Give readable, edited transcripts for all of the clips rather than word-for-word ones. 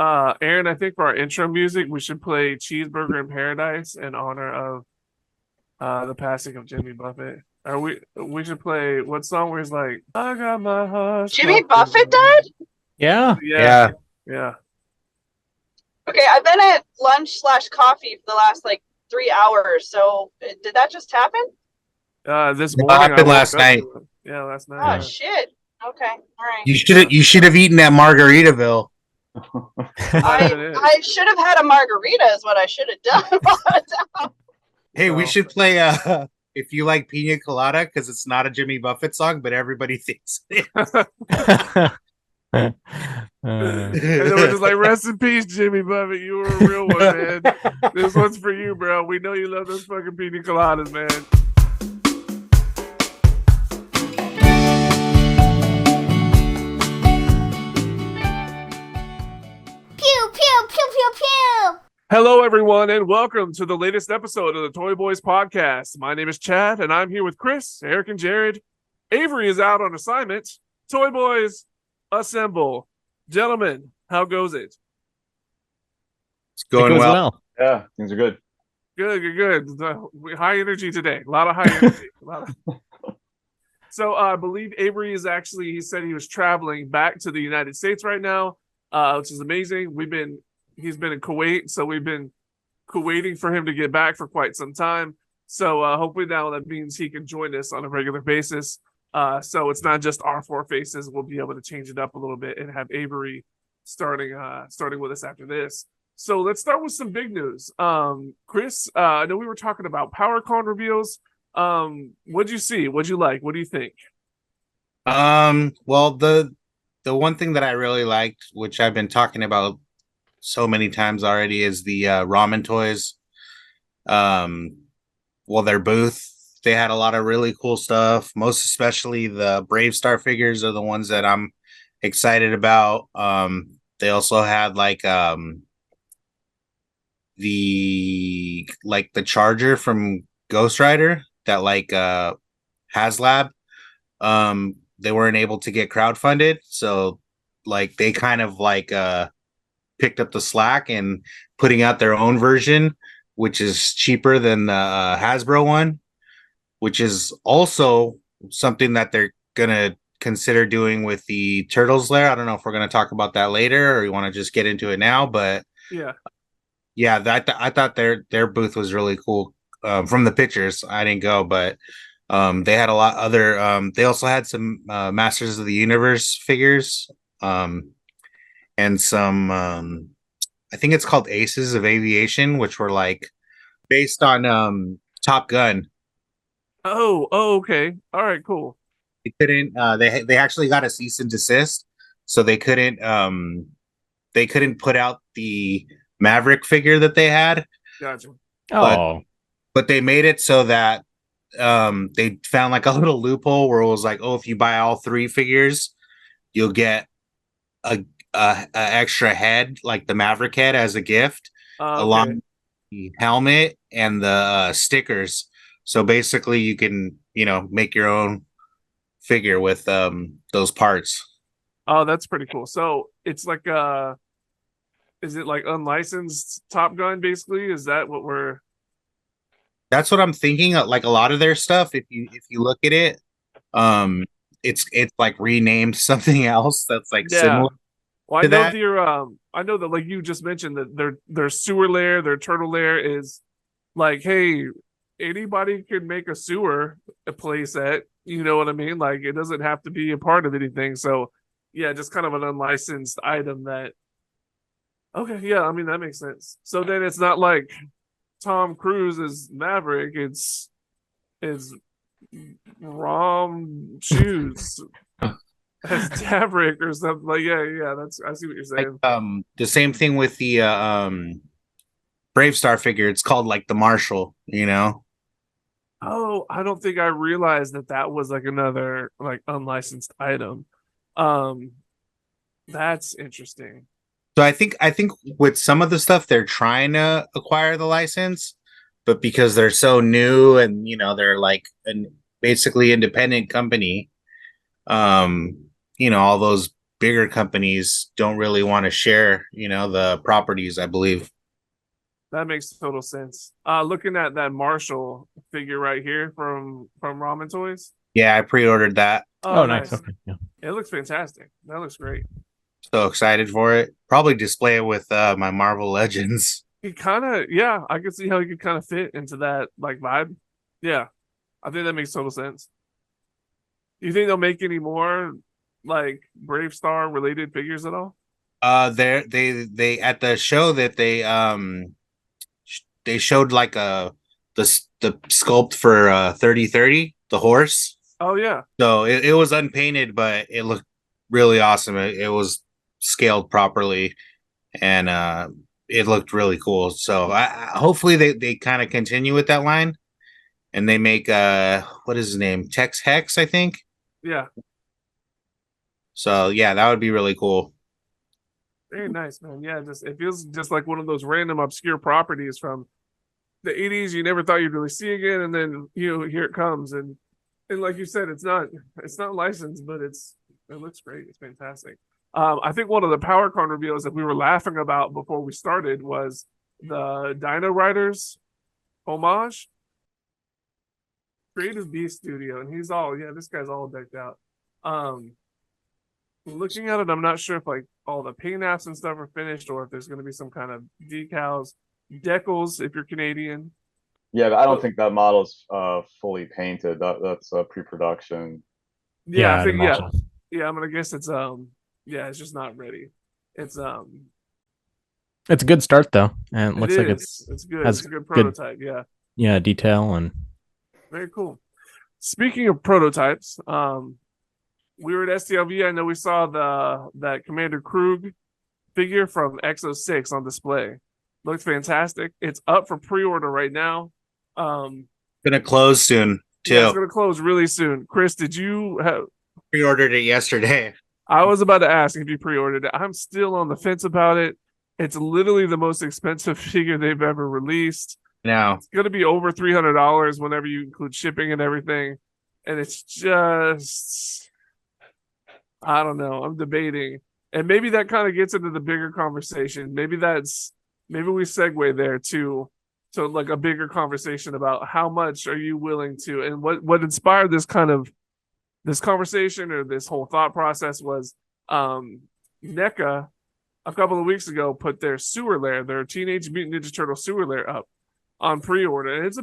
Aaron, I think for our intro music, we should play Cheeseburger in Paradise in honor of the passing of Jimmy Buffett. Or we should play what song where he's like, I got my heart Jimmy stuck Buffett in-" died? Yeah. Yeah, yeah. Okay, I've been at lunch/coffee for the last like 3 hours. So did that just happen? This That morning I happened woke last up night. to it. Yeah, last night. Oh Yeah. shit. Okay, all right. You should have eaten at Margaritaville. I should have had a margarita is what I should have done. Hey, we So- should play if you like Pina Colada, because it's not a Jimmy Buffett song, but everybody thinks it And then we're just like, rest in peace, Jimmy Buffett. You were a real one, man. This one's for you, bro. We know you love those fucking pina coladas, man. Pew, pew, pew, pew, pew. Hello, everyone, and welcome to the latest episode of the ToyBoyz podcast. My name is Chad, and I'm here with Chris, Eric, and Jared. Avery is out on assignment. ToyBoyz, assemble. Gentlemen, how goes it? It's going well. Yeah, things are good. Good. High energy today. A lot of high energy. So I believe Avery is actually, he said he was traveling back to the United States right now, which is amazing. He's been in Kuwait, so we've been waiting for him to get back for quite some time. So hopefully now that means he can join us on a regular basis. So it's not just our four faces. We'll be able to change it up a little bit and have Avery starting with us after this. So let's start with some big news. Chris, I know we were talking about PowerCon reveals. What'd you see? What'd you like? What do you think? Well, the one thing that I really liked, which I've been talking about so many times already, is the ramen toys. Well, their booth, they had a lot of really cool stuff. Most especially the Brave Star figures are the ones that I'm excited about. They also had the charger from Ghost Rider that Haslab. They weren't able to get crowdfunded, so they kind of picked up the slack and putting out their own version, which is cheaper than the Hasbro one, which is also something that they're gonna consider doing with the Turtles lair. I don't know if we're gonna talk about that later or you want to just get into it now, but yeah, I thought their booth was really cool. From the pictures, I didn't go, but they had a lot other. They also had some Masters of the Universe figures, and some. I think it's called Aces of Aviation, which were based on Top Gun. Oh, okay. All right, cool. They couldn't. They actually got a cease and desist, so they couldn't. They couldn't put out the Maverick figure that they had. Gotcha. But they made it so that they found a little loophole where it was if you buy all three figures, you'll get a extra head, like the Maverick head, as a gift, along with the helmet and the stickers. So basically, you can make your own figure with those parts. Oh, that's pretty cool. So it's is it unlicensed Top Gun? Basically, is that what we're? That's what I'm thinking. A lot of their stuff, if you look at it, it's renamed something else that's similar. Well, to I know that like you just mentioned that their sewer lair, their turtle lair is hey, anybody can make a sewer a play set. You know what I mean? It doesn't have to be a part of anything. So yeah, just kind of an unlicensed item that. Okay, yeah, I mean that makes sense. So then it's not like Tom Cruise is Maverick, it's Rom Shoes as Daverick or something. Yeah, that's I see what you're saying. The same thing with the Brave Star figure. It's called the Marshall, Oh, I don't think I realized that was another unlicensed item. That's interesting. So I think with some of the stuff they're trying to acquire the license, but because they're so new and they're an basically independent company, all those bigger companies don't really want to share, the properties, I believe. That makes total sense. Looking at that Marshall figure right here from Ramen Toys. Yeah, I pre-ordered that. Oh, nice. Okay. Yeah. It looks fantastic. That looks great. So excited for it. Probably display it with my Marvel Legends. He kind of, yeah, I could see how he could kind of fit into that like vibe. Yeah, I think that makes total sense. Do you think they'll make any more like Brave Star related figures at all? They at the show that they showed like the sculpt for 3030, the horse. Oh yeah. So it was unpainted, but it looked really awesome. It was scaled properly, and it looked really cool. So hopefully they kind of continue with that line, and they make what is his name? Tex Hex, I think. Yeah. So yeah, that would be really cool. Very nice, man. Yeah, just it feels just like one of those random obscure properties from the 80s you never thought you'd really see again, and then here it comes, and like you said, it's not licensed, but it looks great. It's fantastic. I think one of the PowerCon reveals that we were laughing about before we started was the Dino Riders homage. Creative Beast Studio, and he's all, this guy's all decked out. Looking at it, I'm not sure if like all the paint apps and stuff are finished, or if there's going to be some kind of decals, decals if you're Canadian. Yeah, but I don't think that model's fully painted. That's a pre-production. Yeah, I think yeah. I'm gonna guess it's it's just not ready. It's a good start though, and it looks like it's good. It's a good prototype. Yeah, detail and very cool. Speaking of prototypes, we were at STLV. I know we saw that Commander Krug figure from X06 on display. Looks fantastic. It's up for pre-order right now. Gonna close soon too. Yeah, it's gonna close really soon. Chris, did you have pre-ordered it yesterday? I was about to ask if you pre-ordered it. I'm still on the fence about it. It's literally the most expensive figure they've ever released. No, it's gonna be over $300 whenever you include shipping and everything. And it's just, I don't know. I'm debating, and maybe that kind of gets into the bigger conversation. Maybe we segue there to like a bigger conversation about how much are you willing to, and what inspired this conversation or this whole thought process was NECA a couple of weeks ago put their sewer lair, their Teenage Mutant Ninja Turtle sewer lair up on pre-order, and it's a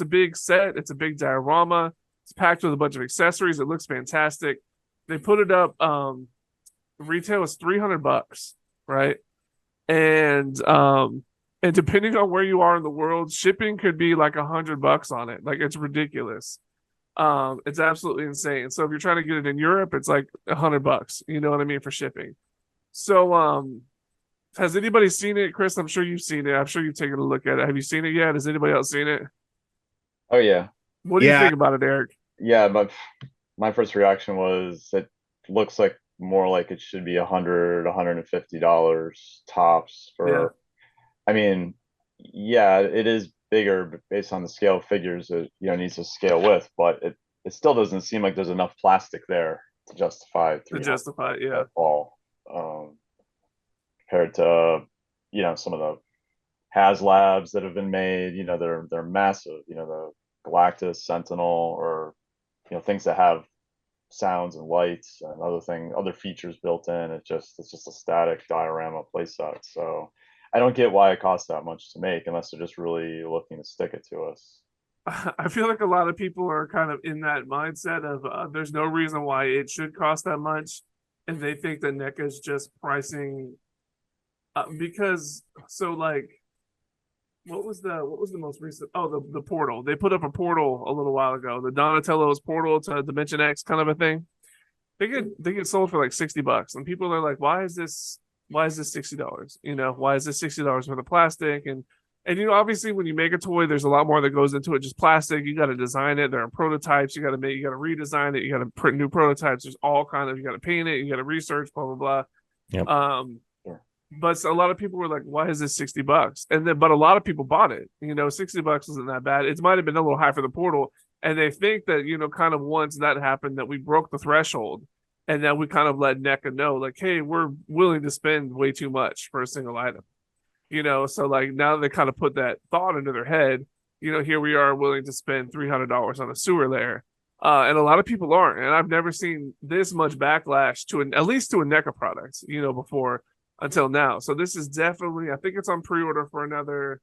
big set, it's a big diorama, it's packed with a bunch of accessories, it looks fantastic. They put it up, retail is $300, right? And depending on where you are in the world, shipping could be like $100 on it. Like, it's ridiculous. It's absolutely insane. So if you're trying to get it in Europe, it's like $100. You know what I mean, for shipping. So has anybody seen it, Chris? I'm sure you've seen it. I'm sure you've taken a look at it. Have you seen it yet? Has anybody else seen it? Oh yeah. What do you think about it, Eric? Yeah, but my first reaction was it looks like more like it should be $150 tops for. Yeah. I mean, yeah, it is bigger based on the scale of figures it needs to scale with, but it still doesn't seem like there's enough plastic there to justify it, yeah. All compared to some of the Haslabs that have been made, they're massive, the Galactus, Sentinel, or things that have sounds and lights and other features built in. It's just a static diorama playset. So I don't get why it costs that much to make unless they're just really looking to stick it to us. I feel like a lot of people are kind of in that mindset of there's no reason why it should cost that much, and they think that NECA is just pricing because like what was the most recent? Oh, the portal. They put up a portal a little while ago. The Donatello's portal to Dimension X kind of a thing. They get sold for like $60, and people are like, why is this $60? Why is this $60 for the plastic? And obviously when you make a toy, there's a lot more that goes into it. Just plastic. You got to design it. There are prototypes. You got to redesign it. You got to print new prototypes. There's all kind of, you got to paint it. You got to research, blah, blah, blah. Yep. But a lot of people were like, why is this $60? But a lot of people bought it. $60 isn't that bad. It might have been a little high for the portal. And they think that, kind of once that happened, that we broke the threshold. and then we kind of let NECA know, like, hey, we're willing to spend way too much for a single item. So like now they kind of put that thought into their head. Here we are willing to spend $300 on a sewer layer, and a lot of people aren't. And I've never seen this much backlash to at least to a NECA product, before until now. So this is definitely, I think it's on pre-order for another.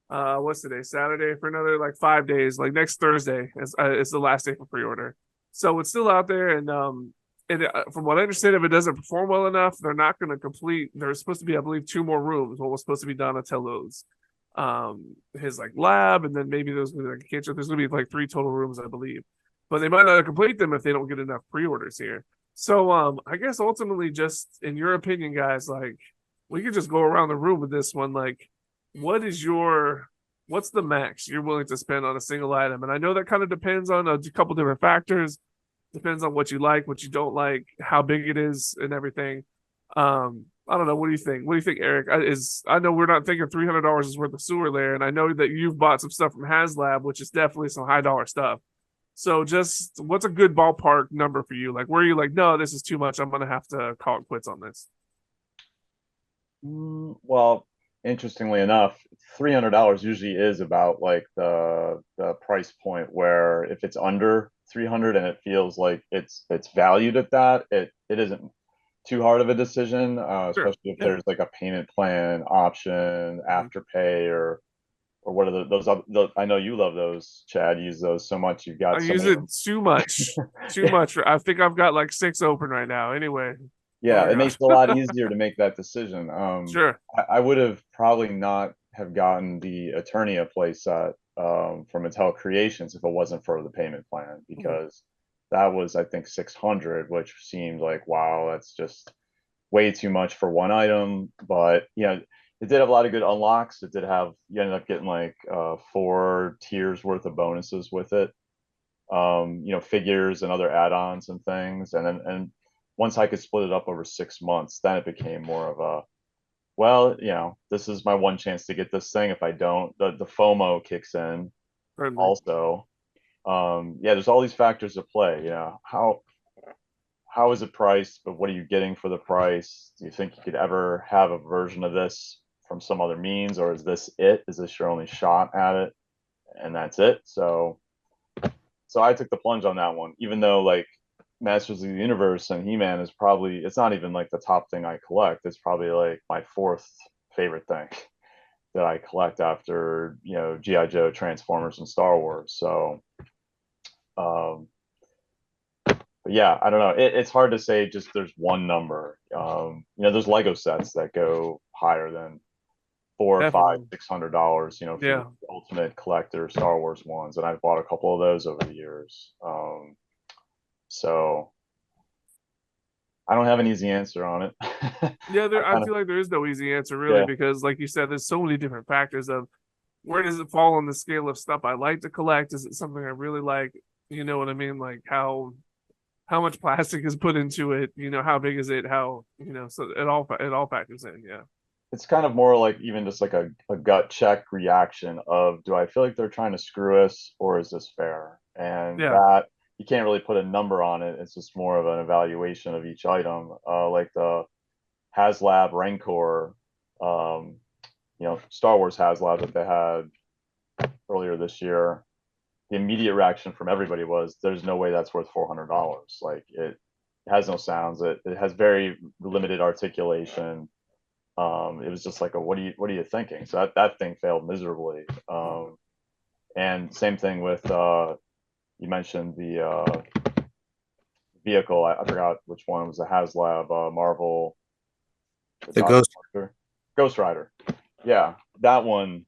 What's today? Saturday, for another like 5 days. Like next Thursday is the last day for pre-order. So it's still out there, and from what I understand, if it doesn't perform well enough, they're not going to complete. There's supposed to be, I believe, 2 more rooms. What was supposed to be Donatello's, his like lab, and then maybe there's going to be like a kitchen. There's going to be like 3 total rooms, I believe, but they might not complete them if they don't get enough pre-orders here. So, I guess ultimately, just in your opinion, guys, like we could just go around the room with this one. Like, what's the max you're willing to spend on a single item? And I know that kind of depends on a couple different factors. Depends on what you like, what you don't like, how big it is, and everything. I don't know. What do you think? What do you think, Eric? I know we're not thinking $300 is worth of sewer layer, and I know that you've bought some stuff from Haslab, which is definitely some high dollar stuff. So, just what's a good ballpark number for you? Like, where are you like, no, this is too much. I'm gonna have to call it quits on this. Well, interestingly enough, $300 usually is about like the price point where if it's under 300 and it feels like it's valued at that, it isn't too hard of a decision, Sure. especially if there's like a payment plan option, afterpay, or what are those I know you love those, Chad. Use those so much. You've got I use it too much. Too much. I think I've got like 6 open right now. Anyway. Yeah, Oh my it makes it a lot easier to make that decision. Sure. I would have probably not have gotten the Eternia playset from Mattel Creations if it wasn't for the payment plan, because that was, I think, 600, which seemed like, wow, that's just way too much for one item. But it did have a lot of good unlocks. It did have, you ended up getting like 4 tiers worth of bonuses with it. Figures and other add-ons and things, and once I could split it up over 6 months, then it became more of a, well, this is my one chance to get this thing. If I don't, the FOMO kicks in. Certainly. Also. There's all these factors at play. How is it priced, but what are you getting for the price? Do you think you could ever have a version of this from some other means, or is this it? Is this your only shot at it, and that's it? So I took the plunge on that one, even though like Masters of the Universe and He-Man is probably, it's not even like the top thing I collect. It's probably like my 4th favorite thing that I collect after, G.I. Joe, Transformers, and Star Wars. So, but yeah, I don't know. It's hard to say just there's one number. There's Lego sets that go higher than $400, Definitely. $500, $600, for the ultimate collector Star Wars ones. And I've bought a couple of those over the years. So I don't have an easy answer on it. I feel like there is no easy answer really, because like you said, there's so many different factors of where does it fall on the scale of stuff I like to collect? Is it something I really like? You know what I mean? Like how much plastic is put into it? How big is it? How, so it all factors in. Yeah. It's kind of more like even just like a gut check reaction of, do I feel like they're trying to screw us, or is this fair? And that, you can't really put a number on it. It's just more of an evaluation of each item. Like the Haslab Rancor, Star Wars Haslab that they had earlier this year. The immediate reaction from everybody was, there's no way that's worth $400. Like it has no sounds. It has very limited articulation. It was just like, what are you thinking? So that thing failed miserably. And same thing with, you mentioned the vehicle. I forgot which one. It was a Haslab Marvel. The Ghost Rider. Yeah, that one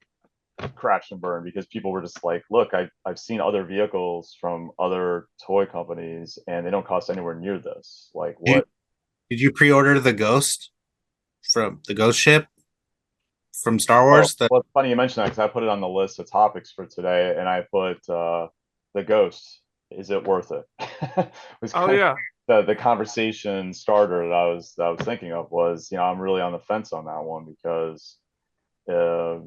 crashed and burned because people were just like, look, I've seen other vehicles from other toy companies and they don't cost anywhere near this. Like, what? Did you pre-order the Ghost from the Ghost ship from Star Wars? Well, it's funny you mentioned that because I put it on the list of topics for today, and I put the Ghost. Is it worth it? The conversation starter that I was thinking of was, I'm really on the fence on that one because the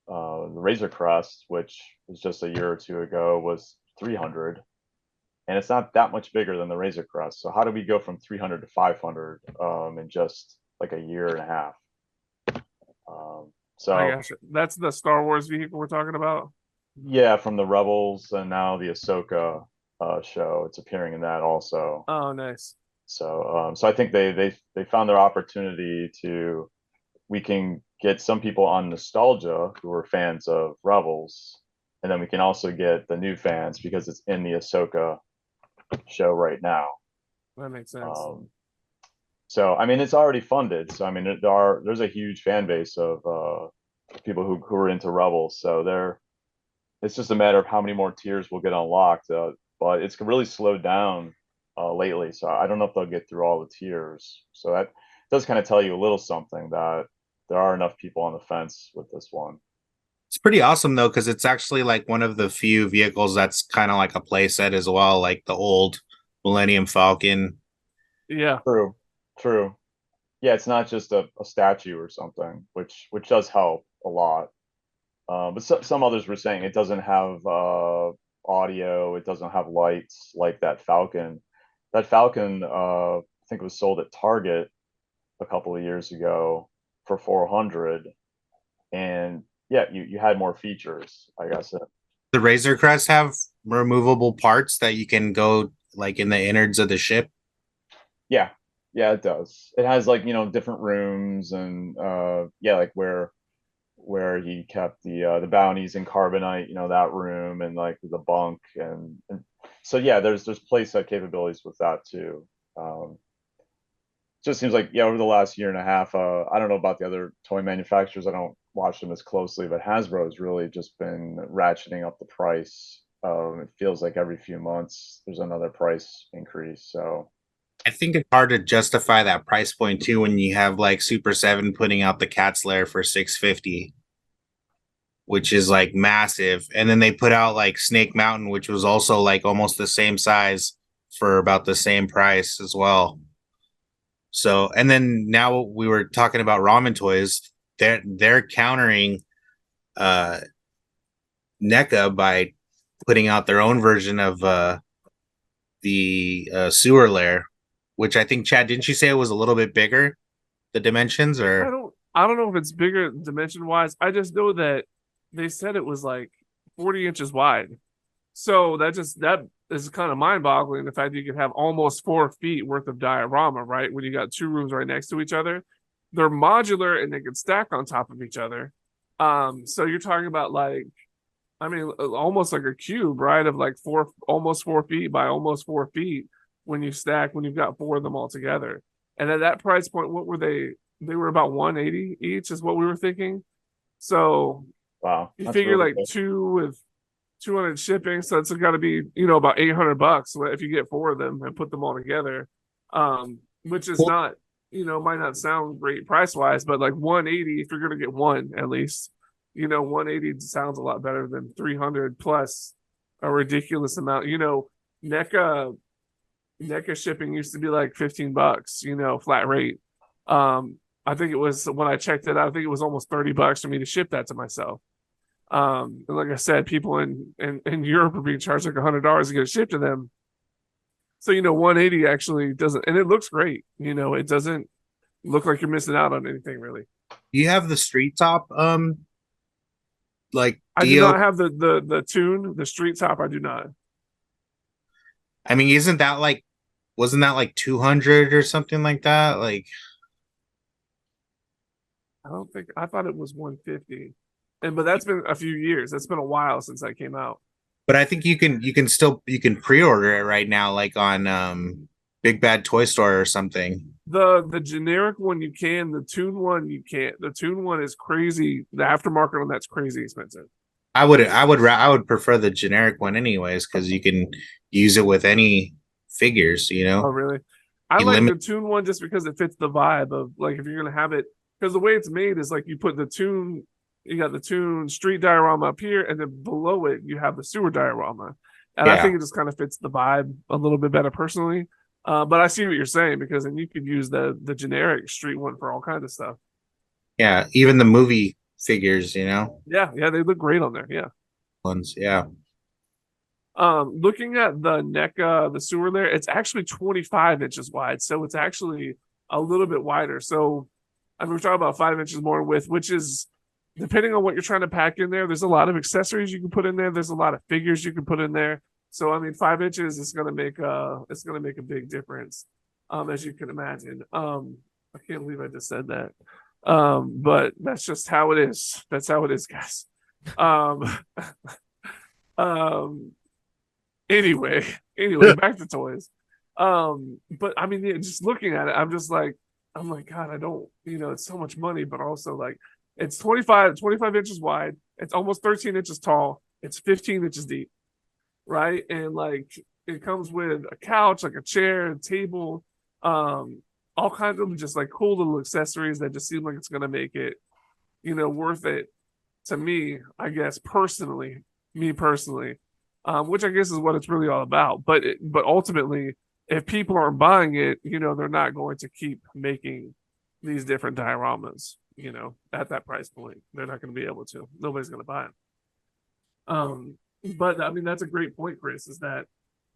Razor Crest, which was just a year or two ago, was 300, and it's not that much bigger than the Razor Crest. So how do we go from 300 to 500 in just like a year and a half? I So gotcha. That's the Star Wars vehicle we're talking about. yeah, from the Rebels and now the Ahsoka show, it's appearing in that also. Oh, nice. So I think they found their opportunity to, we can get some people on nostalgia who are fans of Rebels, and then we can also get the new fans because it's in the Ahsoka show right now. That makes sense. So I mean, it's already funded. So I mean, there's a huge fan base of people who are into Rebels. So it's just a matter of how many more tiers will get unlocked. But it's really slowed down lately. So I don't know if they'll get through all the tiers. So that does kind of tell you a little something, that there are enough people on the fence with this one. It's pretty awesome though, because it's actually like one of the few vehicles that's kind of like a playset as well, like the old Millennium Falcon. Yeah. True. Yeah, it's not just a statue or something, which does help a lot. But some others were saying it doesn't have audio, it doesn't have lights like that Falcon. That Falcon, I think, was sold at Target a couple of years ago for 400, and yeah, you had more features, I guess. The Razor Crest have removable parts that you can go like in the innards of the ship. Yeah, it does. It has like, different rooms, and yeah, like where he kept the bounties in Carbonite, that room, and like the bunk, and so yeah, there's playset capabilities with that too. Just seems like, yeah, over the last year and a half, I don't know about the other toy manufacturers, I don't watch them as closely, but Hasbro's really just been ratcheting up the price. It feels like every few months there's another price increase. So I think it's hard to justify that price point too when you have like Super7 putting out the Cat's Lair for $650, which is like massive, and then they put out like Snake Mountain, which was also like almost the same size for about the same price as well. So, and then now we were talking about ramen toys. They're countering NECA by putting out their own version of the sewer lair, which I think, Chad, didn't you say it was a little bit bigger, the dimensions? Or I don't know if it's bigger dimension wise. I just know that they said it was like 40 inches wide. So that is kind of mind boggling, the fact that you can have almost 4 feet worth of diorama, right? When you got 2 rooms right next to each other. They're modular and they can stack on top of each other. So you're talking about like, I mean, almost like a cube, right? Of like almost 4 feet by almost 4 feet when you've got 4 of them all together. And at that price point, what were they? They were about 180 each, is what we were thinking. So wow, you figure really like cool. 2 with 200 shipping, so it's got to be about $800 if you get 4 of them and put them all together. Which is not, might not sound great price wise, but like 180 if you're gonna get one at least. 180 sounds a lot better than 300 plus a ridiculous amount. NECA shipping used to be like $15, flat rate. I think it was, when I checked it out, I think it was almost $30 for me to ship that to myself. And like I said, people in Europe are being charged like $100 to get it shipped to them. So 180 actually doesn't, and it looks great. It doesn't look like you're missing out on anything really. you have the street top like I do not have the tune, the street top. I do not. I mean, wasn't that like 200 or something like that? Like, I thought it was 150. But that's been a few years. That's been a while since that came out. but I think you can pre-order it right now, like on Big Bad Toy Store or something. The generic one you can, the tune one you can't. The tune one is crazy. The aftermarket on that's crazy expensive. I would prefer the generic one anyways, because you can use it with any figures, Oh, really? I like the tune one just because it fits the vibe of, like, if you're gonna have it, because the way it's made is like you put the tune, you got the tune street diorama up here, and then below it you have the sewer diorama, and I think it just kind of fits the vibe a little bit better personally. But I see what you're saying, because then you could use the generic street one for all kinds of stuff. Yeah, even the movie figures, Yeah, they look great on there. Yeah. ones, yeah. Looking at the NECA, the sewer layer, it's actually 25 inches wide, so it's actually a little bit wider. So, I mean, we're talking about 5 inches more in width, which is depending on what you're trying to pack in there. There's a lot of accessories you can put in there. There's a lot of figures you can put in there. So, I mean, 5 inches is going to make a big difference, as you can imagine. I can't believe I just said that. But that's just how it is. That's how it is, guys. Anyway, back to toys. But I mean, yeah, just looking at it, I'm like, God, I don't, it's so much money, but also like it's 25 inches wide, it's almost 13 inches tall, it's 15 inches deep, right? And like it comes with a couch, like a chair, a table, all kinds of just like cool little accessories that just seem like it's gonna make it, worth it to me, I guess me personally. Which I guess is what it's really all about. But ultimately, if people aren't buying it, they're not going to keep making these different dioramas, at that price point. They're not going to be able to. Nobody's going to buy them. But I mean, that's a great point, Chris, is that,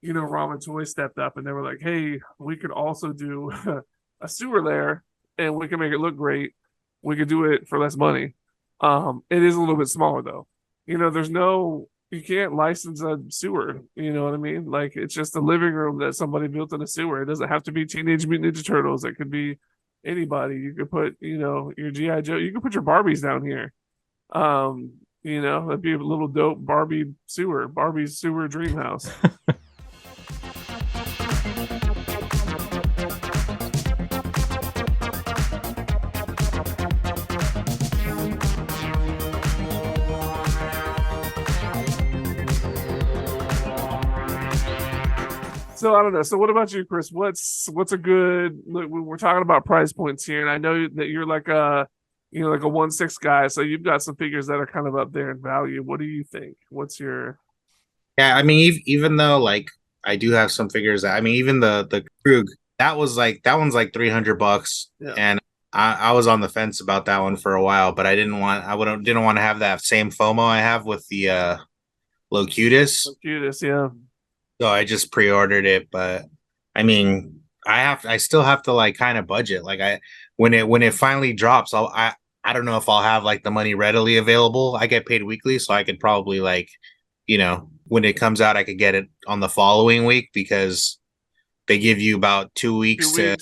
Ramen Toys stepped up and they were like, hey, we could also do a sewer layer and we can make it look great. We could do it for less money. It is a little bit smaller though. You can't license a sewer, you know what I mean? Like it's just a living room that somebody built in a sewer. It doesn't have to be Teenage Mutant Ninja Turtles. It could be anybody. You could put, your G.I. Joe. You could put your Barbies down here. That'd be a little dope Barbie's sewer dream house. So I don't know. So what about you, Chris? What's a good? Look, we're talking about price points here, and I know that you're like a 1/6 guy, so you've got some figures that are kind of up there in value. What do you think? What's your? Yeah, I mean, even though like I do have some figures that, I mean, even the Krug, that one's like $300, Yeah. and I was on the fence about that one for a while, but I didn't want to have that same FOMO I have with the Locutus. Locutus, yeah. So I just pre-ordered it, but I mean, I still have to like kind of budget. Like when it finally drops, I don't know if I'll have like the money readily available. I get paid weekly, so I could probably like, when it comes out, I could get it on the following week because they give you about 2 weeks, to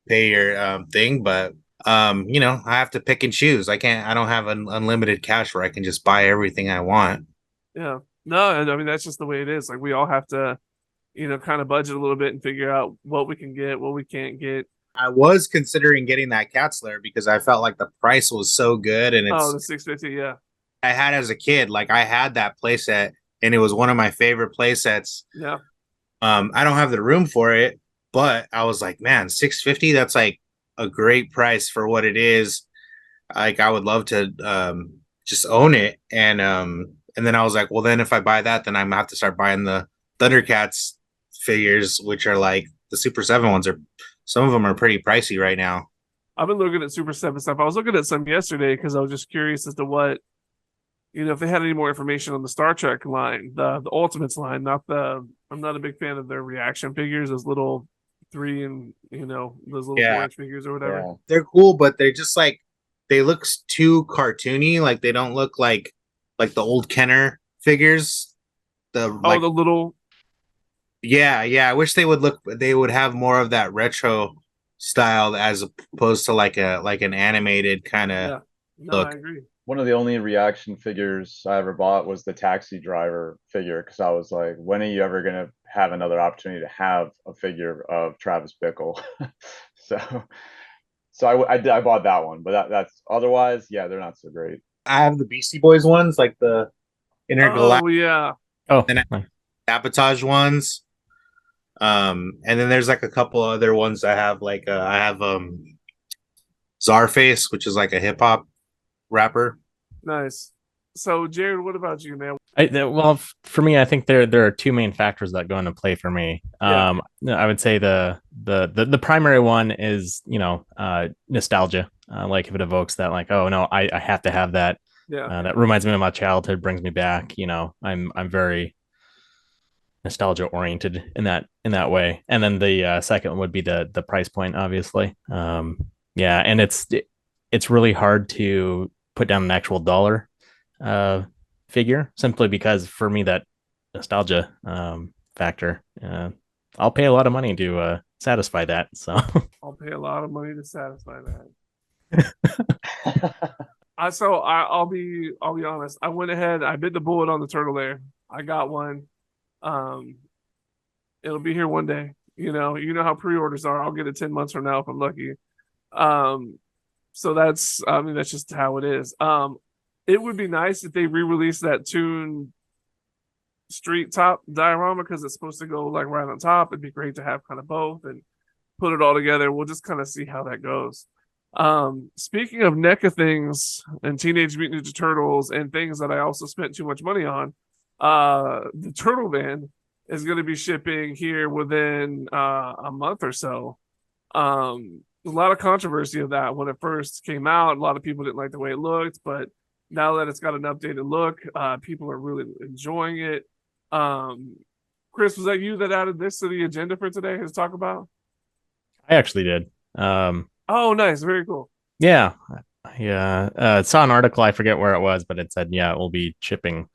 pay your thing. But I have to pick and choose. I don't have an unlimited cash where I can just buy everything I want. Yeah. No, I mean that's just the way it is. Like we all have to, kind of budget a little bit and figure out what we can get, what we can't get. I was considering getting that cat slayer because I felt like the price was so good, and it's the 650, yeah. I had as a kid. Like I had that playset, and it was one of my favorite playsets. Yeah. I don't have the room for it, but I was like, man, 650. That's like a great price for what it is. Like I would love to just own it, and then I was like, well, then if I buy that, then I'm gonna have to start buying the Thundercats figures, which are like the Super 7 ones some of them are pretty pricey right now. I've been looking at Super 7 stuff. I was looking at some yesterday because I was just curious as to what, if they had any more information on the Star Trek line, the Ultimates line, I'm not a big fan of their reaction figures, those little 3 and, those little 4-inch figures or whatever. Yeah. They're cool, but they're just like, they look too cartoony. Like they don't look like the old Kenner figures. The little. Yeah. I wish they would have more of that retro style as opposed to like an animated kind of look. I agree. One of the only reaction figures I ever bought was the taxi driver figure, because I was like, when are you ever going to have another opportunity to have a figure of Travis Bickle? so I bought that one, but that's otherwise, yeah, they're not so great. I have the Beastie Boys ones, like the Intergalactic. Oh yeah. And Sabotage ones. And then there's like a couple other ones I have. Like I have Czarface, which is like a hip hop rapper. Nice. So Jared, what about you, man? For me, I think there are two main factors that go into play for me. Yeah. I would say the primary one is nostalgia. Like if it evokes that, like, oh no, I have to have that. Yeah. That reminds me of my childhood, brings me back. I'm very nostalgia oriented in that way. And then the second one would be the price point, obviously. Yeah, and it's really hard to put down an actual dollar figure, simply because for me that nostalgia factor, I'll pay a lot of money to satisfy that. So I'll pay a lot of money to satisfy that. I'll be honest. I went ahead. I bit the bullet on the turtle there. I got one. It'll be here one day. You know how pre-orders are. I'll get it 10 months from now if I'm lucky. So that's just how it is. It would be nice if they re-release that Toon Street top diorama, because it's supposed to go like right on top. It'd be great to have kind of both and put it all together. We'll just kind of see how that goes. Speaking of NECA things and Teenage Mutant Ninja Turtles and things that I also spent too much money on, the Turtle Van is going to be shipping here within a month or so. A lot of controversy of that when it first came out. A lot of people didn't like the way it looked, but now that it's got an updated look, people are really enjoying it. Chris, was that you that added this to the agenda for today to talk about? I actually did. Oh, nice. Very cool. Yeah. I saw an article, I forget where it was, but it said, yeah, it will be shipping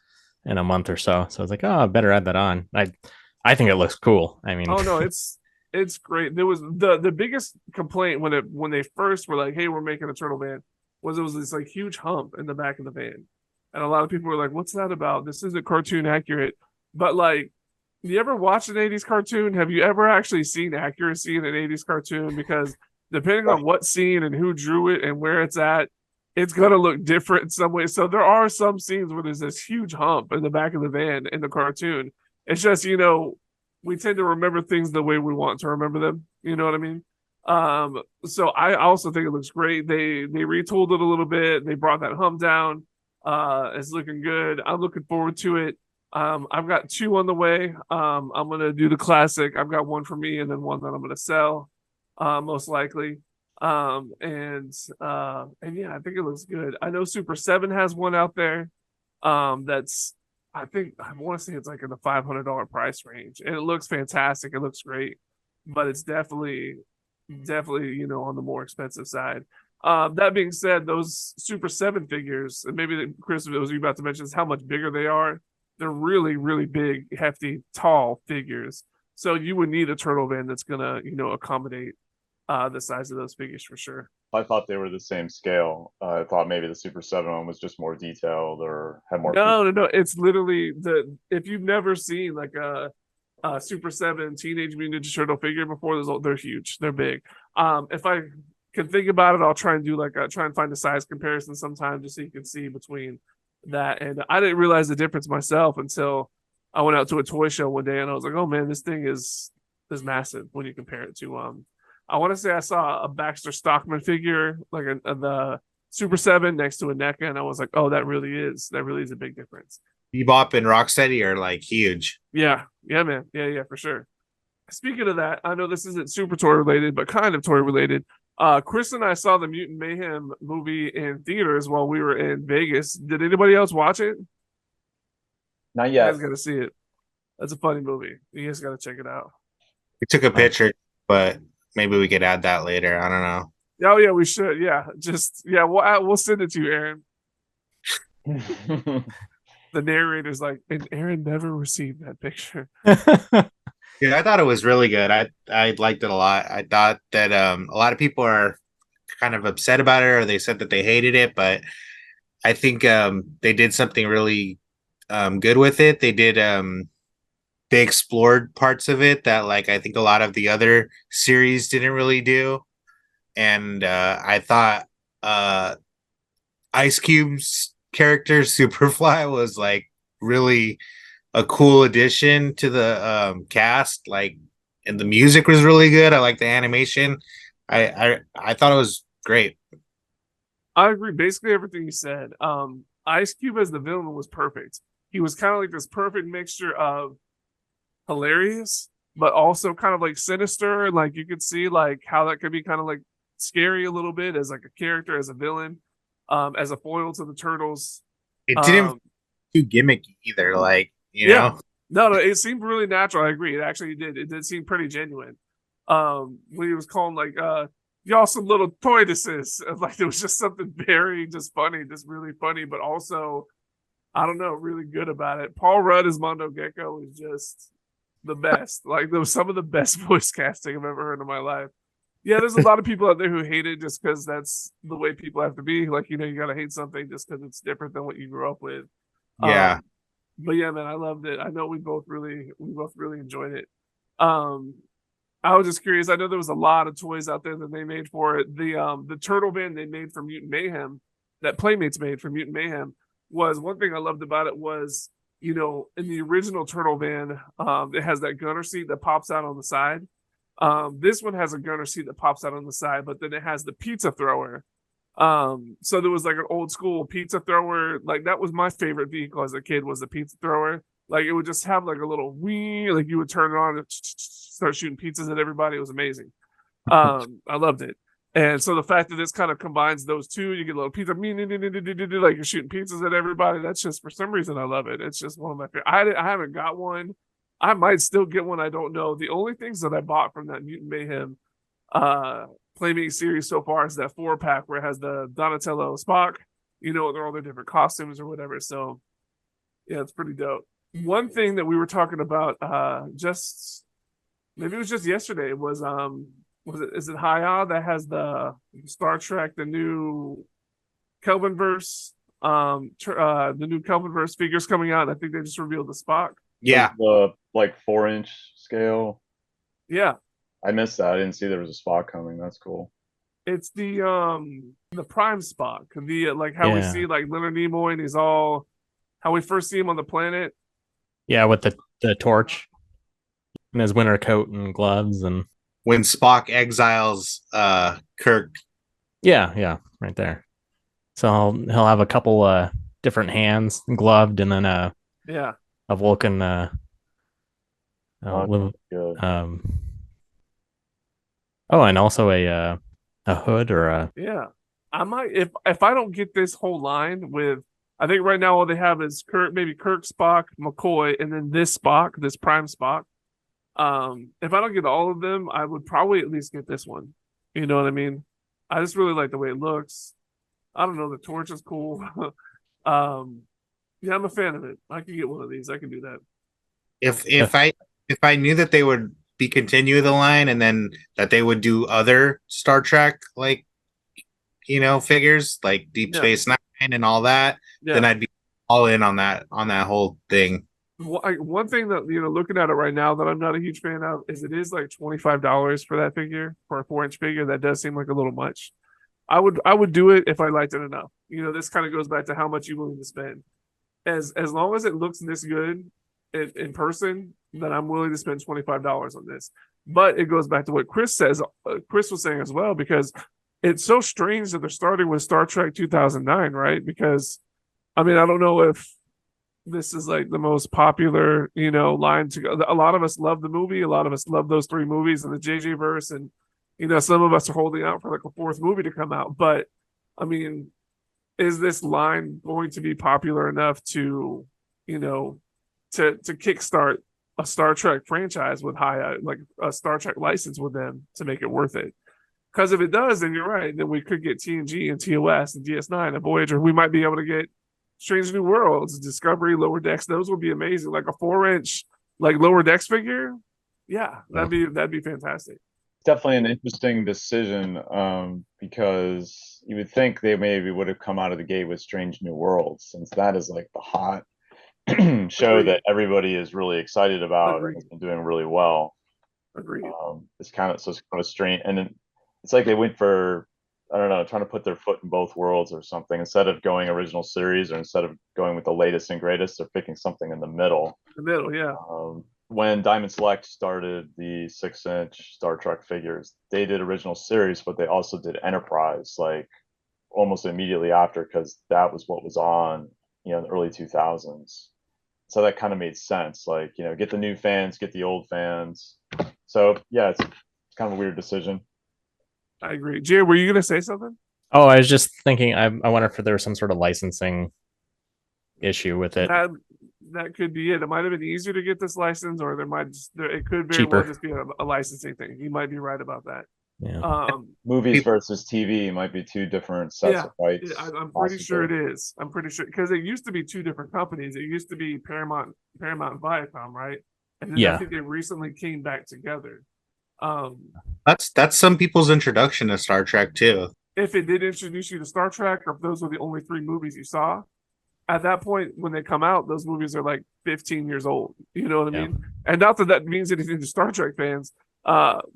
in a month or so. So I was like, oh, I better add that on. I think it looks cool. I mean, oh no, it's great. There was the biggest complaint when they first were like, hey, we're making a turtle van, was it was this like huge hump in the back of the van. And a lot of people were like, what's that about? This isn't cartoon accurate. But like, you ever watch an 80s cartoon? Have you ever actually seen accuracy in an 80s cartoon? Because depending on what scene and who drew it and where it's at, it's going to look different in some ways. So there are some scenes where there's this huge hump in the back of the van in the cartoon. It's just, we tend to remember things the way we want to remember them. You know what I mean? So I also think it looks great. They retooled it a little bit. They brought that hump down. It's looking good. I'm looking forward to it. I've got 2 on the way. I'm going to do the classic. I've got one for me and then one that I'm going to sell, most likely. And yeah, I think it looks good. I know Super7 has one out there. That's, I want to say it's like in the $500 price range, and it looks fantastic. It looks great, but it's definitely, on the more expensive side. That being said, those Super7 figures, and maybe Chris, was you about to mention, is how much bigger they are. They're really, really big, hefty, tall figures. So you would need a turtle van that's gonna, accommodate the size of those figures for sure. I thought they were the same scale. I thought maybe the Super7 one was just more detailed or had more. No. It's literally if you've never seen like a Super7 Teenage Mutant Ninja Turtle figure before, they're huge. They're big. If I can think about it, I'll try and do try and find a size comparison sometime just so you can see between that. And I didn't realize the difference myself until I went out to a toy show one day and I was like, oh man, this thing is massive when you compare it to I want to say I saw a Baxter Stockman figure, like the Super7 next to a NECA, and I was like, oh, that really is a big difference. Bebop and Rocksteady are like huge. Yeah, man. Yeah, for sure. Speaking of that, I know this isn't super toy related, but kind of toy related. Chris and I saw the Mutant Mayhem movie in theaters while we were in Vegas. Did anybody else watch it? Not yet. You guys got to see it. That's a funny movie. You guys got to check it out. We took a picture, but maybe we could add that later. I don't know. Oh yeah, we should. Yeah, we'll send it to you, Aaron. The narrator's like, and Aaron never received that picture. Yeah, I thought it was really good. I liked it a lot. I thought that a lot of people are kind of upset about it, or they said that they hated it, but I think they did something really good with it. They explored parts of it that I think a lot of the other series didn't really do. And I thought Ice Cube's character Superfly was really a cool addition to the cast. And the music was really good. I like the animation. I thought it was great. I agree. Basically everything you said. Ice Cube as the villain was perfect. He was kind of like this perfect mixture of hilarious, but also kind of sinister. And you could see how that could be kind of scary a little bit as a character, as a villain, as a foil to the Turtles. It didn't too gimmicky either. You know? No, it seemed really natural. I agree. It actually did. It did seem pretty genuine. When he was calling like y'all some little toyduses. Like it was just something very just funny, just really funny, but also I don't know, really good about it. Paul Rudd as Mondo Gecko is just the best. Like there was some of the best voice casting I've ever heard in my life. Yeah, there's a lot of people out there who hate it just because that's the way people have to be. Like, you gotta hate something just because it's different than what you grew up with. Yeah. But yeah, man, I loved it. I know we both really enjoyed it. I was just curious. I know there was a lot of toys out there that they made for it. The turtle van they made for Mutant Mayhem, that Playmates made for Mutant Mayhem, was one thing I loved about it was, in the original turtle van, it has that gunner seat that pops out on the side. This one has a gunner seat that pops out on the side, but then it has the pizza thrower. So there was like an old school pizza thrower. Like that was my favorite vehicle as a kid, was the pizza thrower. Like it would just have like a little wee, like you would turn it on and start shooting pizzas at everybody. It was amazing. I loved it. And so the fact that this kind of combines those two, you get a little pizza, like you're shooting pizzas at everybody. That's just, for some reason, I love it. It's just one of my favorite. I haven't got one. I might still get one. I don't know. The only things that I bought from that Mutant Mayhem Playmate series so far is that 4-pack where it has the Donatello Spock, they're all their different costumes or whatever. So yeah, it's pretty dope. One thing that we were talking about just maybe it was just yesterday was is it Haya that has the Star Trek, the new Kelvinverse, the new Kelvinverse figures coming out. I think they just revealed the Spock. Yeah. The like 4-inch scale. Yeah. I missed that. I didn't see there was a Spock coming. That's cool. It's the Prime Spock. The like how we see like Leonard Nimoy and he's all how we first see him on the planet. Yeah, with the torch and his winter coat and gloves, and when Spock exiles Kirk. Yeah, right there. So he'll have a couple different hands gloved, and then a Vulcan and also a hood or a I might if I don't get this whole line with, I think right now all they have is Kirk, Spock, McCoy, and then this Spock, this Prime Spock. If I don't get all of them, I would probably at least get this one. You know what I mean? I just really like the way it looks. I don't know, the torch is cool. Yeah, I'm a fan of it. I can get one of these. I can do that. If I knew that they would be continue the line and then that they would do other Star Trek figures like Deep Space Nine and all that, then I'd be all in on that whole thing. One thing that looking at it right now that I'm not a huge fan of is it is like $25 for that figure, for a 4-inch figure. That does seem like a little much. I would do it if I liked it enough. This kind of goes back to how much you're willing to spend. As long as it looks this good in person, then I'm willing to spend $25 on this. But it goes back to what Chris says. Chris was saying as well, because it's so strange that they're starting with Star Trek 2009, right? Because I mean, I don't know if this is like the most popular, line to go. A lot of us love the movie. A lot of us love those 3 movies and the JJ verse, and some of us are holding out for like a 4th movie to come out. But I mean, is this line going to be popular enough to, to kickstart a Star Trek franchise with like a Star Trek license with them to make it worth it? Because if it does, then you're right. Then we could get TNG and TOS and DS9 and Voyager. We might be able to get Strange New Worlds, Discovery, Lower Decks. Those would be amazing. Like a 4-inch, like Lower Decks figure. Yeah, that'd be fantastic. Definitely an interesting decision, because you would think they maybe would have come out of the gate with Strange New Worlds, since that is like the hot show that everybody is really excited about and has been doing really well. Agreed. It's kind of strange, and it's like they went for, I don't know, trying to put their foot in both worlds or something. Instead of going original series, or instead of going with the latest and greatest, they're picking something in the middle. Yeah. When Diamond Select started the 6-inch Star Trek figures, they did original series, but they also did Enterprise like almost immediately after, because that was what was on, in the early 2000s. So that kind of made sense. Like, get the new fans, get the old fans. So yeah, it's kind of a weird decision. I agree. Jay, were you going to say something? Oh, I was just thinking, I wonder if there was some sort of licensing issue with it. that could be it. It might have been easier to get this license, or it could very well Cheaper. just be a licensing thing. You might be right about that. Yeah. Movies versus TV might be two different sets of rights. I'm pretty sure possibly. it is. I'm pretty sure because it used to be two different companies. It used to be Paramount and Viacom, right? And then I Yeah. think they recently came back together. That's some people's introduction to Star Trek too. If it did introduce you to Star Trek, or if those were the only 3 movies you saw, at that point when they come out, those movies are like 15 years old. You know what I Yeah. mean? And not that means anything to Star Trek fans,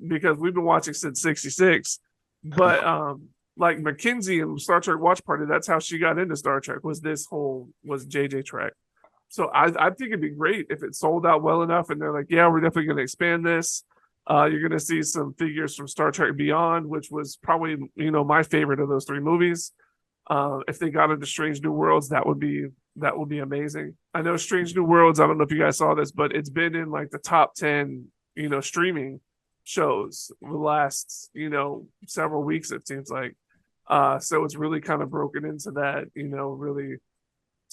because we've been watching since '66. But like Mackenzie and Star Trek Watch Party, that's how she got into Star Trek. Was JJ Trek. So I think it'd be great if it sold out well enough, and they're like, yeah, we're definitely going to expand this. You're going to see some figures from Star Trek Beyond, which was probably my favorite of those 3 movies. If they got into Strange New Worlds, that would be amazing. I know Strange New Worlds, I don't know if you guys saw this, but it's been in like the top 10 streaming shows the last several weeks, it seems like. So it's really kind of broken into that, really.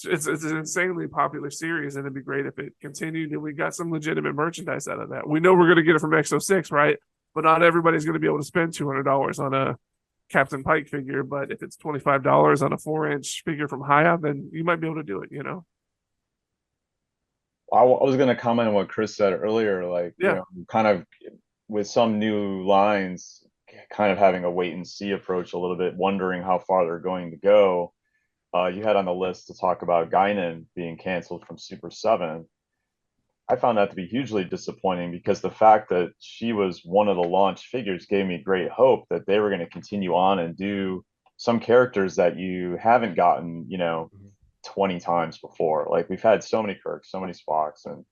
It's an insanely popular series, and it'd be great if it continued and we got some legitimate merchandise out of that. We know we're going to get it from X06, right? But not everybody's going to be able to spend $200 on a Captain Pike figure. But if it's $25 on a 4-inch figure from Haya, then you might be able to do it. I was going to comment on what Chris said earlier, like kind of with some new lines, kind of having a wait and see approach a little bit, wondering how far they're going to go. You had on the list to talk about Guinan being canceled from Super7. I found that to be hugely disappointing because the fact that she was one of the launch figures gave me great hope that they were going to continue on and do some characters that you haven't gotten, 20 times before. Like we've had so many Kirks, so many Spocks, and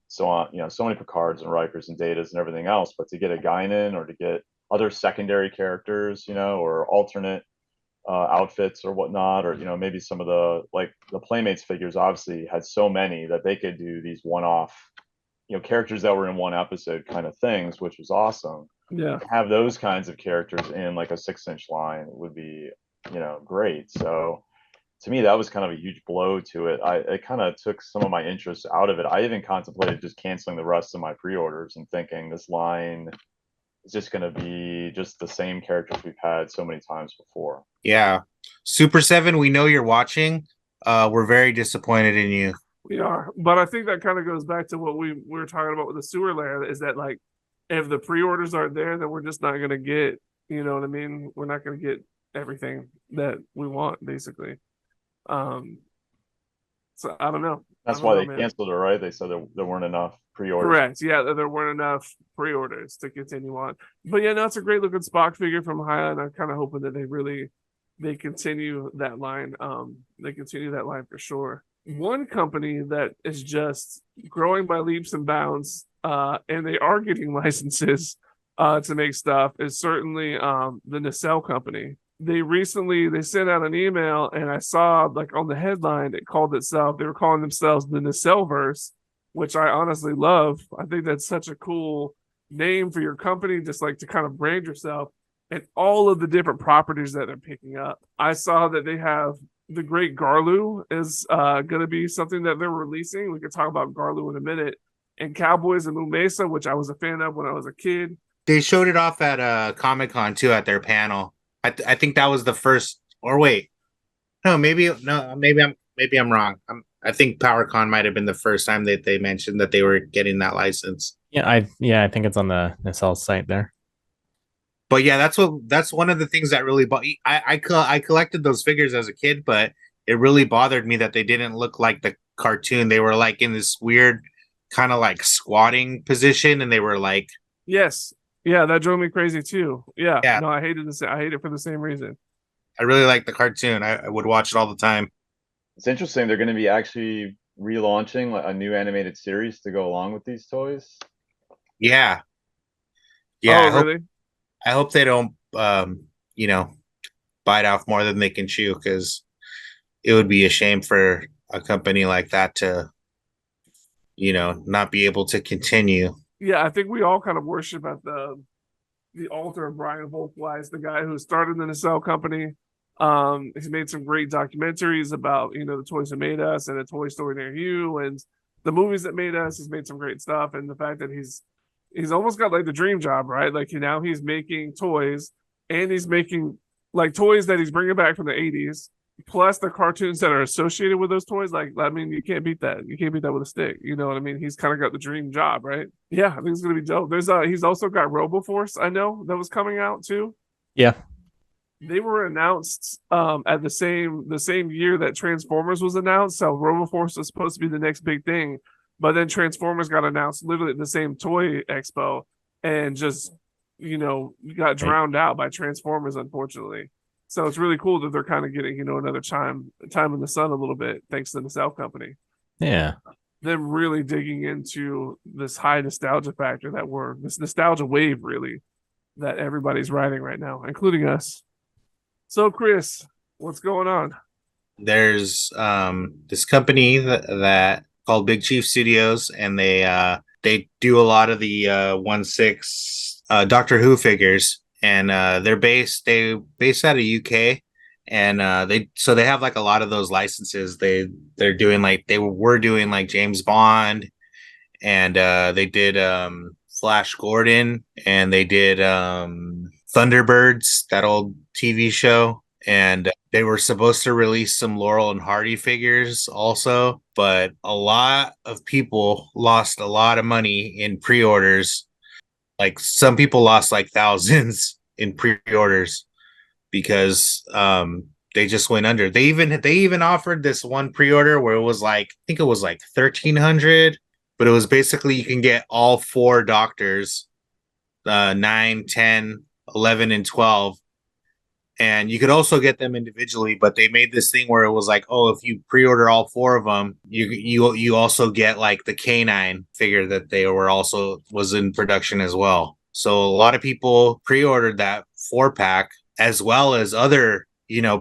so on, so many Picards and Rikers and Datas and everything else. But to get a Guinan or to get other secondary characters, or alternate outfits or whatnot, or maybe some of the Playmates figures obviously had so many that they could do these one-off characters that were in one episode kind of things, which was awesome. Yeah, have those kinds of characters in like a 6-inch line would be great. So to me that was kind of a huge blow to it. It kind of took some of my interest out of it. I even contemplated just canceling the rest of my pre-orders and thinking this line is just going to be just the same characters we've had so many times before. Yeah. Super7, we know you're watching. We're very disappointed in you. we are. But I think that kind of goes back to what we were talking about with the sewer layer, is that like if the pre-orders aren't there, then we're just not going to get, you know what I mean? We're not going to get everything that we want, basically. So I don't know. That's why they canceled it, right? They said there weren't enough pre-orders. Correct. Yeah, there weren't enough pre-orders to continue on. But yeah, no, it's a great looking Spock figure from Haya, and I'm kind of hoping that they continue that line. They continue that line for sure. One company that is just growing by leaps and bounds, and they are getting licenses to make stuff, is certainly the Nacelle company. They sent out an email, and I saw like on the headline they were calling themselves the Nacelleverse, which I honestly love. I think that's such a cool name for your company, just like to kind of brand yourself and all of the different properties that they're picking up. I saw that they have the Great Garlu is going to be something that they're releasing. We could talk about Garlu in a minute. And Cowboys and Moo Mesa, which I was a fan of when I was a kid. They showed it off at Comic-Con too at their panel. I think that was the first. Or wait, maybe I'm wrong. I think PowerCon might have been the first time that they mentioned that they were getting that license. Yeah, I think it's on the Nacelle site there. But yeah, that's one of the things that really I collected those figures as a kid, but it really bothered me that they didn't look like the cartoon. They were like in this weird kind of like squatting position, and they were like, yes, yeah, that drove me crazy too. Yeah. No, I hate it for the same reason. I really like the cartoon. I would watch it all the time. It's interesting. They're going to be actually relaunching a new animated series to go along with these toys. Yeah. Oh, really? I hope they don't, bite off more than they can chew, because it would be a shame for a company like that to, not be able to continue. Yeah, I think we all kind of worship at the altar of Brian Volkweiss, the guy who started the Nacelle company. He's made some great documentaries about, the toys that made us and a toy store near you and the movies that made us. He's made some great stuff. And the fact that he's almost got like the dream job, right? Like now he's making toys and he's making like toys that he's bringing back from the 80s, plus the cartoons that are associated with those toys. Like, I mean, you can't beat that. You can't beat that with a stick. You know what I mean? He's kind of got the dream job, right? Yeah, I think it's gonna be dope. He's also got RoboForce, I know, that was coming out too. Yeah. They were announced at the same year that Transformers was announced. So RoboForce was supposed to be the next big thing, but then Transformers got announced literally at the same toy expo, and just got drowned out by Transformers, unfortunately. So it's really cool that they're kind of getting another time in the sun a little bit, thanks to the South Company. Yeah. Them really digging into this high nostalgia factor this nostalgia wave, really, that everybody's riding right now, including us. So, Chris, what's going on? There's this company that called Big Chief Studios, and they do a lot of the 1/6 Doctor Who figures, and they're based out of UK, and they have like a lot of those licenses. They were doing like James Bond, and they did Flash Gordon, and they did Thunderbirds, that old TV show, and they were supposed to release some Laurel and Hardy figures also, but a lot of people lost a lot of money in pre-orders. Like some people lost like thousands in pre-orders because they just went under. They even offered this one pre-order where it was like, I think it was like 1,300, but it was basically you can get all 4 Doctors, 9, 10, 11, and 12, and you could also get them individually, but they made this thing where it was like, oh, if you pre-order all 4 of them, you also get like the K9 figure that was in production as well. So a lot of people pre-ordered that 4-pack, as well as other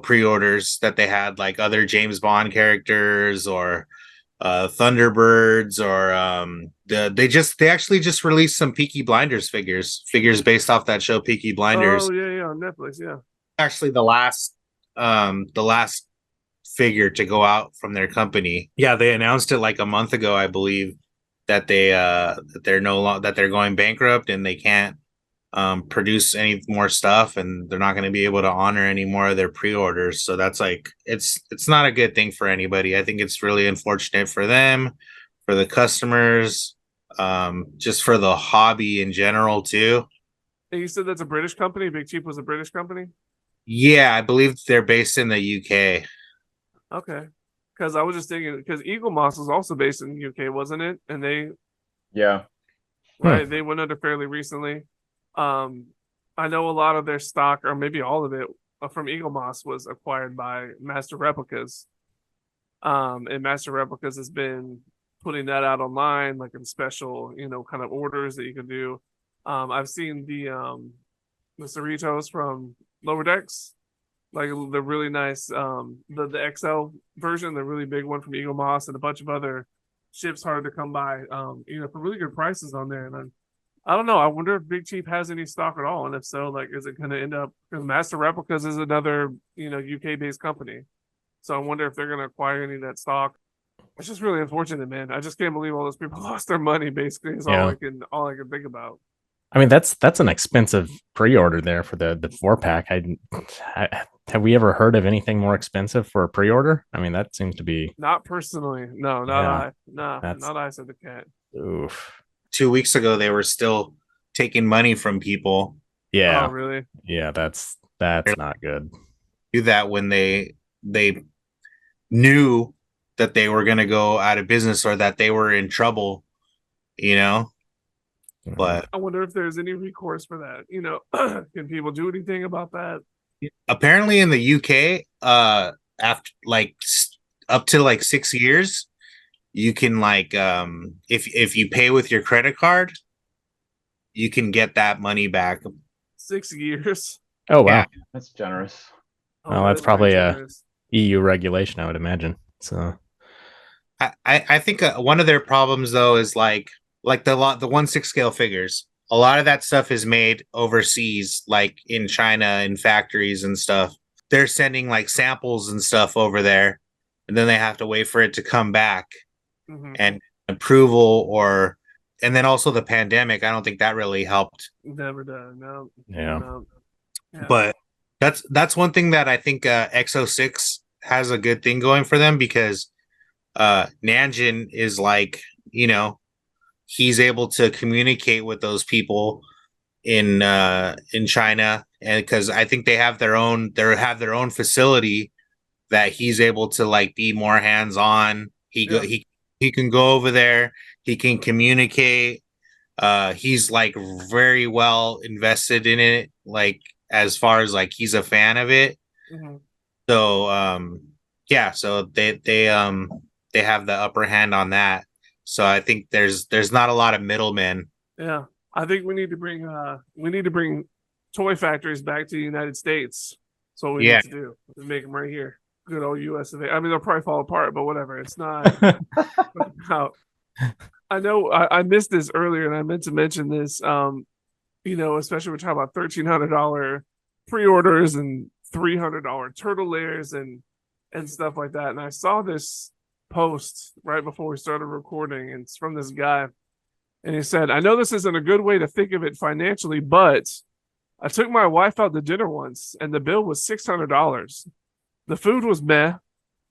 pre-orders that they had, like other James Bond characters or Thunderbirds, or they actually just released some Peaky Blinders figures based off that show Peaky Blinders. Oh yeah, on Netflix, yeah. Actually, the last figure to go out from their company. Yeah, they announced it like a month ago, I believe, that they're going bankrupt and they can't produce any more stuff, and they're not going to be able to honor any more of their pre-orders. So that's like, it's not a good thing for anybody. I think it's really unfortunate for them, for the customers, just for the hobby in general too. And you said that's a British company? Big Chief was a British company? Yeah, I believe they're based in the UK. Okay. Because I was just thinking, because Eagle Moss was also based in the UK, wasn't it? And Yeah. Right, they went under fairly recently. I know a lot of their stock, or maybe all of it, from Eagle Moss was acquired by Master Replicas. And Master Replicas has been putting that out online, like in special, kind of orders that you can do. I've seen the Cerritos from Lower Decks, like the really nice, the XL version, the really big one from Eagle Moss, and a bunch of other ships hard to come by, for really good prices on there. And I don't know. I wonder if Big Chief has any stock at all, and if so, like, is it going to end up? Because Master Replicas is another, UK based company, so I wonder if they're going to acquire any of that stock. It's just really unfortunate, man. I just can't believe all those people lost their money. Basically, is all I can think about. I mean, that's an expensive pre-order there for the 4-pack. Have we ever heard of anything more expensive for a pre-order? I mean, that seems to be not personally. No, not I said the cat. Oof. 2 weeks ago, they were still taking money from people. Yeah. Oh, really? Yeah, that's not good. Do that when they knew that they were going to go out of business or that they were in trouble, But I wonder if there's any recourse for that. Can people do anything about that? Apparently, in the UK, after like up to like 6 years, you can like if you pay with your credit card, you can get that money back. 6 years. Oh wow, Yeah, that's generous. Well, that's probably a EU regulation, I would imagine. So, I think one of their problems though is like the 1/6 scale figures. A lot of that stuff is made overseas, like in China, in factories and stuff. they're sending like samples and stuff over there, and then they have to wait for it to come back Mhm. and approval, or and then also the pandemic. I don't think that really helped. Never done. No. Yeah. No. Yeah. But that's one thing that I think X06 has a good thing going for them, because Nanjin is like, he's able to communicate with those people in China, and because I think they have their own facility that he's able to like be more hands-on. He can go over there, he can communicate. He's like very well invested in it, like as far as like he's a fan of it. Mhm. So yeah, so they have the upper hand on that. So I think there's not a lot of middlemen. Yeah. I think we need to bring toy factories back to the United States. That's what we Yeah. need to do. Make them right here. Good old US of A. I mean, they'll probably fall apart, but whatever. It's not about. I know I missed this earlier, and I meant to mention this. Especially we're talking about $1,300 pre-orders and $300 turtle layers and stuff like that. And I saw this post right before we started recording, and it's from this guy. And he said, I know this isn't a good way to think of it financially, but I took my wife out to dinner once, and the bill was $600. The food was meh,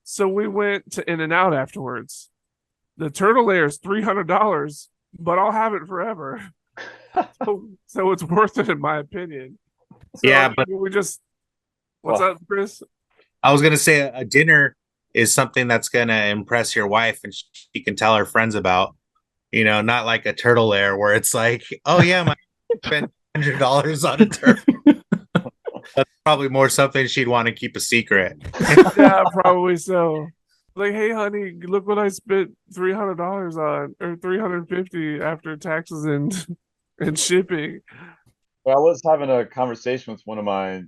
so we went to In-N-Out afterwards. The turtle layer is $300, but I'll have it forever. so it's worth it in my opinion. So Yeah, but we just what's up, Chris? I was gonna say a dinner is something that's gonna impress your wife, and she can tell her friends about. Not like a turtle lair where it's like, oh yeah, my spent $100 on a turtle. That's probably more something she'd want to keep a secret. Yeah, probably so. Like, hey, honey, look what I spent $300 on, or $350 after taxes and shipping. Well, I was having a conversation with one of my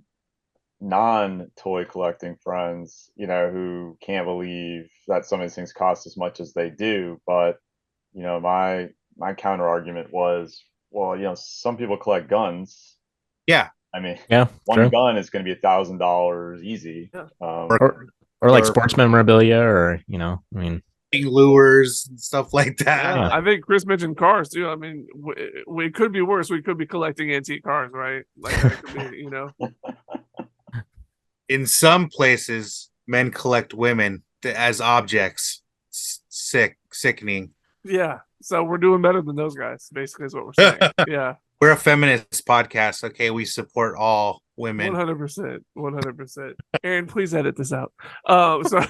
non-toy collecting friends, who can't believe that some of these things cost as much as they do. But, my counter argument was, well, some people collect guns. Yeah. I mean, Yeah, one true. gun is going to be $1,000 easy. Yeah. Or like sports memorabilia, or I mean, lures and stuff like that. Yeah, I think Chris mentioned cars too. I mean, it could be worse. We could be collecting antique cars, right? Like that could be, In some places, men collect women as objects. Sickening. Yeah. So we're doing better than those guys. Basically, is what we're saying. Yeah. We're a feminist podcast. Okay, we support all women. 100%. 100%. Aaron, please edit this out. So.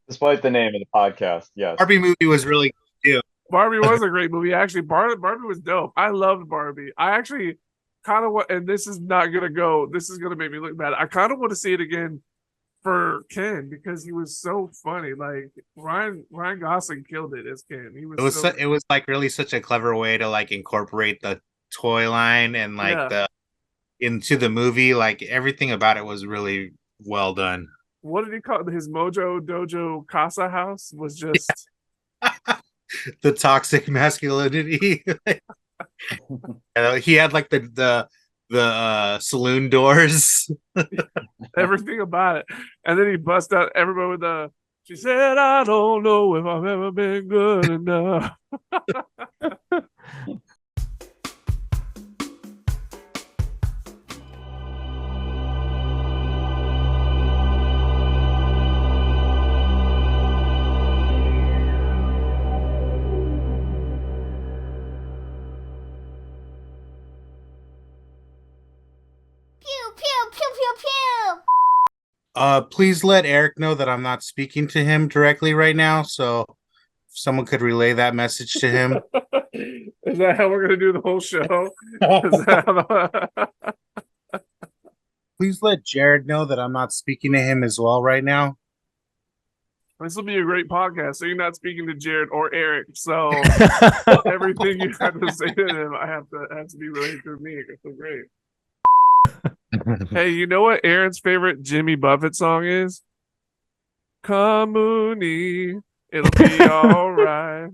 Despite the name of the podcast, yes. Barbie movie was really good too. Barbie was a great movie. Actually, Barbie was dope. I loved Barbie. I actually kind of want, and this is gonna make me look bad. I kind of want to see it again for Ken, because he was so funny. Like Ryan Gosling killed it as Ken. It was like really such a clever way to like incorporate the toy line and like into the movie. Like everything about it was really well done. What did he call it? His Mojo Dojo Casa house was just the toxic masculinity. He had like the saloon doors. everything about it. And then he bust out everybody with she said, I don't know if I've ever been good enough. Pew, pew, pew, pew, pew. Please let Eric know that I'm not speaking to him directly right now. So if someone could relay that message to him. Is that how we're going to do the whole show? Please let Jared know that I'm not speaking to him as well right now. This will be a great podcast. So you're not speaking to Jared or Eric. So everything you have to say to them, I have to be related to me. It's so great. Hey, you know what Aaron's favorite Jimmy Buffett song is? Come Mooney, it'll be all right.